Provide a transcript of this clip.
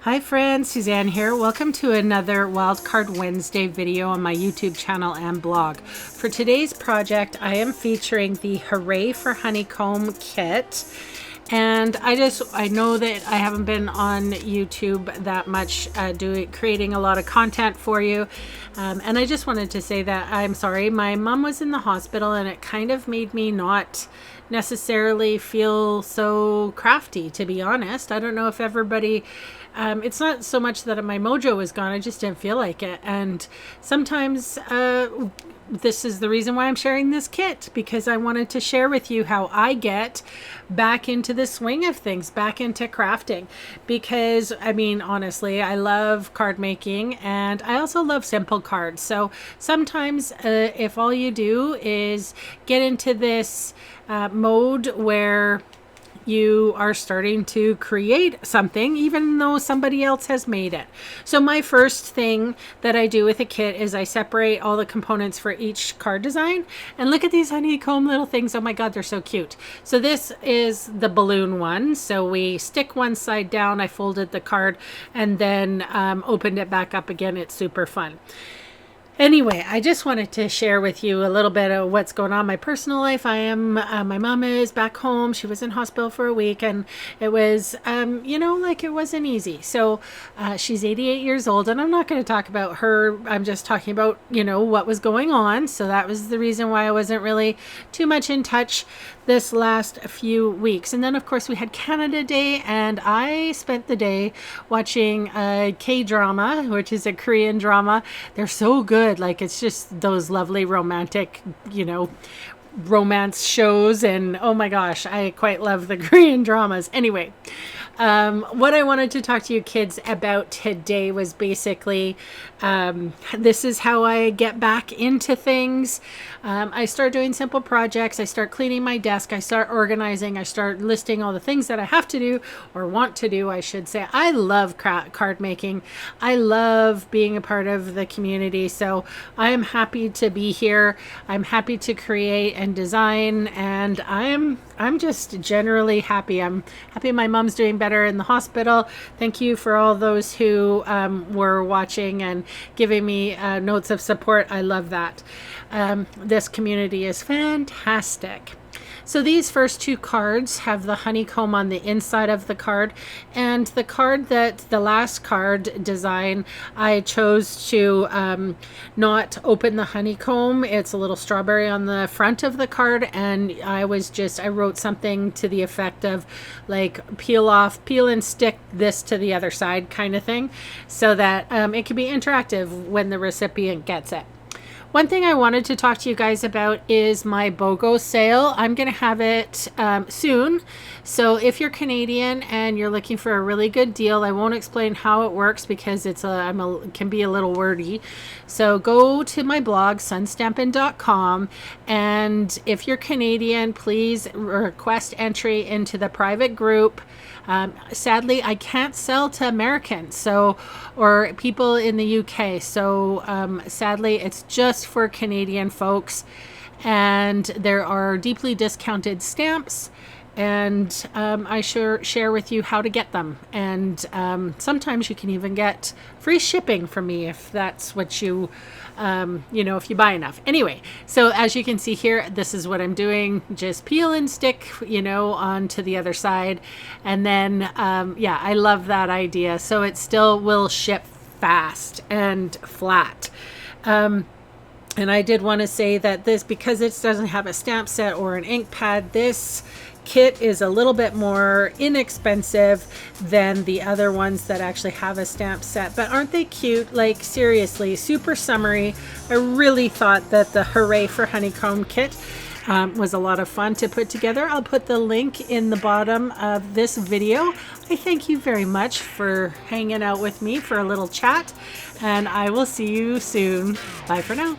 Hi friends, Suzanne here. Welcome to another Wildcard Wednesday video on my YouTube channel and blog. For today's project, I am featuring the Hooray for Honeycomb kit. And I know that I haven't been on YouTube that much creating a lot of content for you. And I just wanted to say that I'm sorry. My mom was in the hospital and it kind of made me not necessarily feel so crafty, to be honest. I don't know if everybody, it's not so much that my mojo was gone, I just didn't feel like it. And sometimes this is the reason why I'm sharing this kit, because I wanted to share with you how I get back into the swing of things, back into crafting. Because I mean, honestly, I love card making and I also love simple cards. So sometimes if all you do is get into this mode where you are starting to create something even though somebody else has made it. So my first thing that I do with a kit is I separate all the components for each card design. And look at these honeycomb little things. Oh my God, they're so cute. So this is the balloon one. So we stick one side down, I folded the card and then opened it back up again. It's super fun. Anyway, I just wanted to share with you a little bit of what's going on in my personal life. My mom is back home. She was in hospital for a week and it was, it wasn't easy. So she's 88 years old and I'm not going to talk about her. I'm just talking about, what was going on. So that was the reason why I wasn't really too much in touch this last few weeks. And then of course we had Canada Day and I spent the day watching a K-drama, which is a Korean drama. They're so good. Like, it's just those lovely romantic, romance shows. And oh my gosh, I quite love the Korean dramas. Anyway, what I wanted to talk to you kids about today was basically, this is how I get back into things. I start doing simple projects. I start cleaning my desk. I start organizing. I start listing all the things that I have to do or want to do, I should say. I love card making. I love being a part of the community. So I am happy to be here. I'm happy to create and design, and I'm just generally happy. I'm happy my mom's doing better in the hospital. Thank you for all those who were watching and giving me notes of support. I love that. This community is fantastic. So these first two cards have the honeycomb on the inside of the card, and the last card design, I chose to not open the honeycomb. It's a little strawberry on the front of the card, and I wrote something to the effect of like peel and stick this to the other side kind of thing, so that it can be interactive when the recipient gets it. One thing I wanted to talk to you guys about is my BOGO sale. I'm going to have it soon. So if you're Canadian and you're looking for a really good deal, I won't explain how it works because it can be a little wordy. So go to my blog, sunstampin.com, and if you're Canadian, please request entry into the private group. Sadly, I can't sell to Americans or people in the UK. So sadly, it's just for Canadian folks. And there are deeply discounted stamps. And I share with you how to get them. And sometimes you can even get free shipping from me if that's what you, if you buy enough. Anyway, so as you can see here, this is what I'm doing. Just peel and stick, onto the other side. And then, I love that idea. So it still will ship fast and flat. And I did want to say that because it doesn't have a stamp set or an ink pad, this kit is a little bit more inexpensive than the other ones that actually have a stamp set. But aren't they cute? Like, seriously, super summery. I really thought that the Hooray for Honeycomb kit was a lot of fun to put together. I'll put the link in the bottom of this video. I thank you very much for hanging out with me for a little chat, and I will see you soon. Bye for now.